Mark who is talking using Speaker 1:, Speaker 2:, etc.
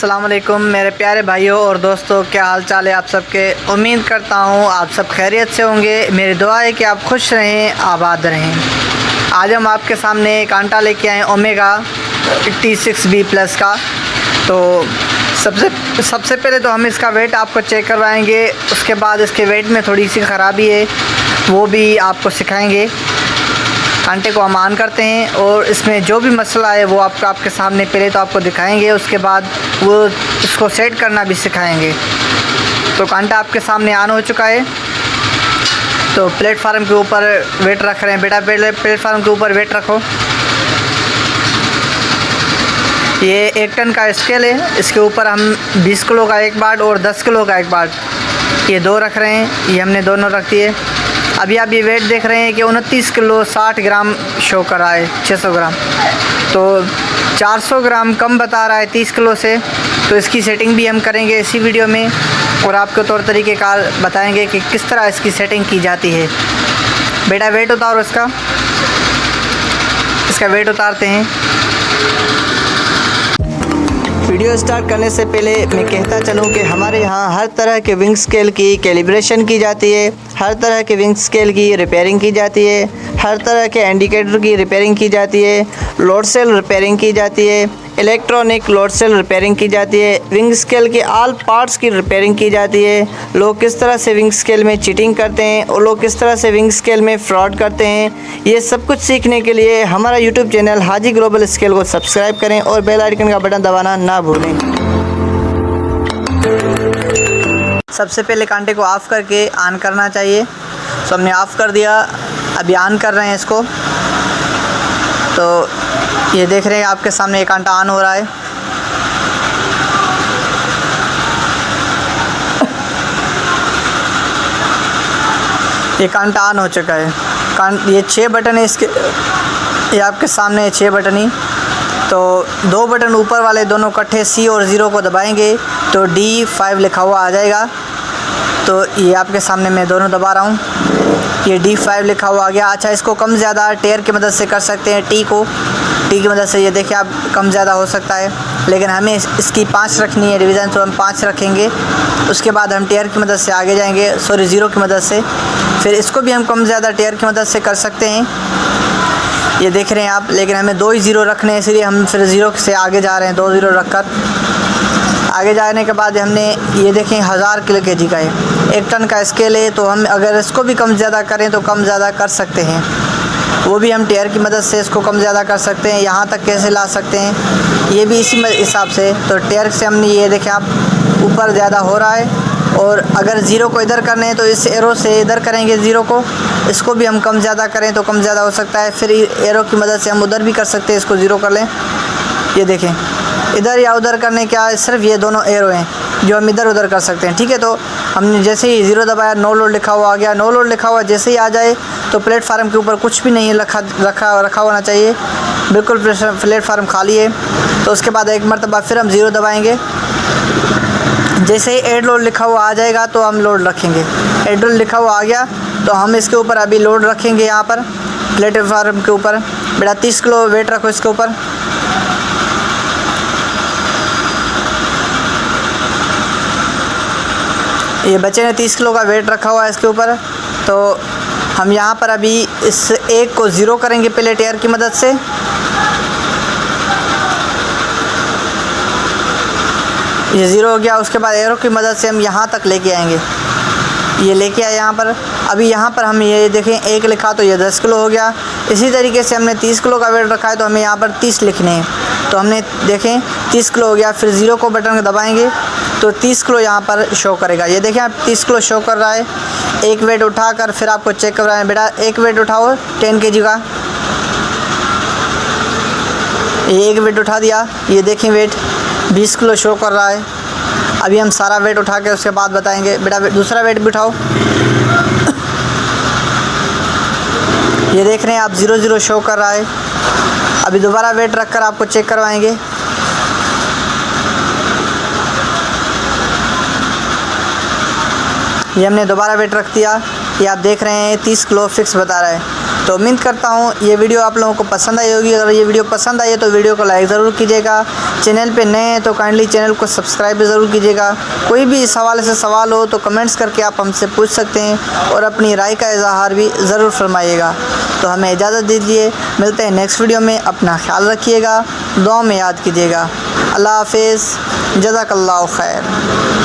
Speaker 1: अस्सलाम वालेकुम मेरे प्यारे भाइयों और दोस्तों, क्या हाल चाल है आप सबके। उम्मीद करता हूँ आप सब खैरियत से होंगे। मेरी दुआ है कि आप खुश रहें, आबाद रहें। आज हम आपके सामने एक आंटा लेके आए ओमेगा T6B+ का। तो सबसे पहले तो हम इसका वेट आपको चेक करवाएंगे, उसके बाद इसके वेट में थोड़ी सी ख़राबी है वो भी आपको सिखाएंगे। आंटे को हम ऑन करते हैं और इसमें जो भी मसला है वो आपके सामने पहले तो आपको दिखाएंगे, उसके बाद वो इसको सेट करना भी सिखाएंगे। तो आंटा आपके सामने ऑन हो चुका है। तो प्लेटफार्म के ऊपर वेट रख रहे हैं। बेटा प्लेटफार्म के ऊपर वेट रखो। ये 1 टन का स्केल है। इसके ऊपर हम 20 किलो का एक बाट और 10 किलो का एक बाट, ये 2 रख रहे हैं। ये हमने दोनों रख दिए। अभी आप ये वेट देख रहे हैं कि 29 किलो 60 ग्राम शो कर रहा है, 600 ग्राम। तो 400 ग्राम कम बता रहा है 30 किलो से। तो इसकी सेटिंग भी हम करेंगे इसी वीडियो में और आपको तौर तरीक़ेकार बताएंगे कि किस तरह इसकी सेटिंग की जाती है। बेटा वेट उतारो इसका वेट उतारते हैं। वीडियो स्टार्ट करने से पहले मैं कहता चलूँ कि हमारे यहाँ हर तरह के विंग स्केल की कैलिब्रेशन की जाती है, हर तरह के विंग स्केल की रिपेयरिंग की जाती है, हर तरह के इंडिकेटर की रिपेयरिंग की जाती है, लोड सेल रिपेयरिंग की जाती है, इलेक्ट्रॉनिक लोड सेल रिपेयरिंग की जाती है, विंग स्केल के ऑल पार्ट्स की रिपेयरिंग की जाती है। लोग किस तरह से विंग स्केल में चीटिंग करते हैं और लोग किस तरह से विंग स्केल में फ्रॉड करते हैं, ये सब कुछ सीखने के लिए हमारा यूट्यूब चैनल हाजी ग्लोबल स्केल को सब्सक्राइब करें और बेल आइकन का बटन दबाना ना भूलें। सबसे पहले कांटे को ऑफ़ करके ऑन करना चाहिए। तो हमने ऑफ़ कर दिया, अभी ऑन कर रहे हैं इसको। तो ये देख रहे हैं आपके सामने एक आंटा ऑन हो रहा है। ये कांटा ऑन हो चुका है। ये 6 बटन है इसके, ये आपके सामने है 6 बटन ही। तो 2 बटन ऊपर वाले दोनों इकट्ठे C और 0 को दबाएंगे तो D5 लिखा हुआ आ जाएगा। तो ये आपके सामने मैं दोनों दबा रहा हूँ, ये D5 लिखा हुआ आ गया। अच्छा, इसको कम ज़्यादा टेयर की मदद से कर सकते हैं। टी की मदद से ये देखिए आप कम ज़्यादा हो सकता है, लेकिन हमें इसकी 5 रखनी है डिवीज़न, तो हम 5 रखेंगे। उसके बाद हम टेयर की मदद से आगे जाएंगे, 0 की मदद से। फिर इसको भी हम कम ज़्यादा टेयर की मदद से कर सकते हैं, ये देख रहे हैं आप। लेकिन हमें 2 ही 0 रखने हैं, इसलिए हम फिर 0 से आगे जा रहे हैं। 2 0 रखकर आगे जाने के बाद हमने ये देखें 1000 किलो केजी का है, 1 टन का स्केल है। तो हम अगर इसको भी कम ज़्यादा करें तो कम ज़्यादा कर सकते हैं, वो भी हम टेयर की मदद से इसको कम ज़्यादा कर सकते हैं। यहाँ तक कैसे ला सकते हैं, ये भी इसी हिसाब से। तो टेयर से हमने ये देखें आप ऊपर ज़्यादा हो रहा है, और अगर 0 को इधर करने हैं तो इस एरो से इधर करेंगे 0 को। इसको भी हम कम ज़्यादा करें तो कम ज़्यादा हो सकता है। फिर एरो की मदद से हम उधर भी कर सकते हैं, इसको 0 कर लें। ये देखें इधर या उधर करने क्या है, सिर्फ ये दोनों एरो हैं जो हम इधर उधर कर सकते हैं। ठीक है, तो हमने जैसे ही 0 दबाया, नो लोड लिखा हुआ आ गया। नो लोड लिखा हुआ जैसे ही आ जाए तो प्लेटफार्म के ऊपर कुछ भी नहीं रखा होना चाहिए, बिल्कुल प्लेटफार्म खाली है। तो उसके बाद एक मरतबा फिर हम 0 दबाएंगे। जैसे ही एड लोड लिखा हुआ आ जाएगा तो हम लोड रखेंगे। एड लोड लिखा हुआ आ गया तो हम इसके ऊपर अभी लोड रखेंगे, यहाँ पर प्लेटफार्म के ऊपर। बेटा 30 किलो वेट रखो इसके ऊपर। ये बच्चे ने 30 किलो का वेट रखा हुआ है इसके ऊपर। तो हम यहाँ पर अभी इस एक को 0 करेंगे पहले टेयर की मदद से। ये 0 हो गया। उसके बाद एरो की मदद से हम यहाँ तक लेके आएंगे, ये लेके आए यहाँ पर। अभी यहाँ पर हम ये देखें 1 लिखा तो ये 10 किलो हो गया। इसी तरीके से हमने 30 किलो का वेट रखा है तो हमें यहाँ पर 30 लिखने हैं। तो हमने देखें 30 किलो हो गया। फिर 0 को बटन दबाएंगे तो 30 किलो यहाँ पर शो करेगा। ये देखें आप 30 किलो शो कर रहा है। एक वेट उठाकर फिर आपको चेक कर रहा है। बेटा एक वेट उठाओ 10 kg का। ये एक वेट उठा दिया, ये देखें वेट 20 किलो शो कर रहा है। अभी हम सारा वेट उठा के उसके बाद बताएंगे। बेटा दूसरा वेट भी उठाओ। ये देख रहे हैं आप 0 शो कर रहा है। अभी दोबारा वेट रखकर आपको चेक करवाएंगे। ये हमने दोबारा वेट रख दिया। ये आप देख रहे हैं 30 किलो फिक्स बता रहा है। तो उम्मीद करता हूँ ये वीडियो आप लोगों को पसंद आई होगी। अगर ये वीडियो पसंद आई है तो वीडियो को लाइक ज़रूर कीजिएगा। चैनल पे नए हैं तो काइंडली चैनल को सब्सक्राइब भी ज़रूर कीजिएगा। कोई भी इस हवाले से सवाल हो तो कमेंट्स करके आप हमसे पूछ सकते हैं और अपनी राय का इजहार भी ज़रूर फरमाइएगा। तो हमें इजाज़त दीजिए, मिलते हैं नेक्स्ट वीडियो में। अपना ख्याल रखिएगा, दुआ में याद कीजिएगा। अल्लाह हाफ़िज़, जज़ाकल्लाहु खैर।